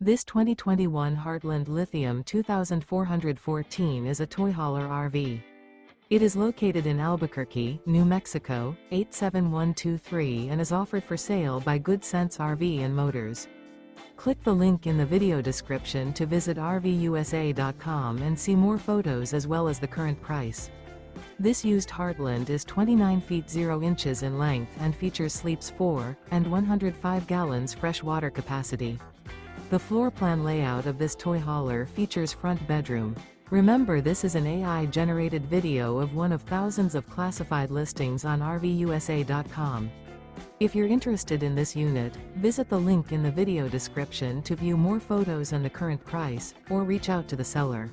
This 2021 Heartland Lithium 2414 is a toy hauler RV. It is located in Albuquerque, New Mexico, 87123 and is offered for sale by Good Sense RV and Motors. Click the link in the video description to visit RVUSA.com and see more photos as well as the current price. This used Heartland is 29 feet 0 inches in length and features sleeps 4 and 105 gallons fresh water capacity. The floor plan layout of this toy hauler features front bedroom. Remember, this is an AI-generated video of one of thousands of classified listings on RVUSA.com. If you're interested in this unit, visit the link in the video description to view more photos and the current price, or reach out to the seller.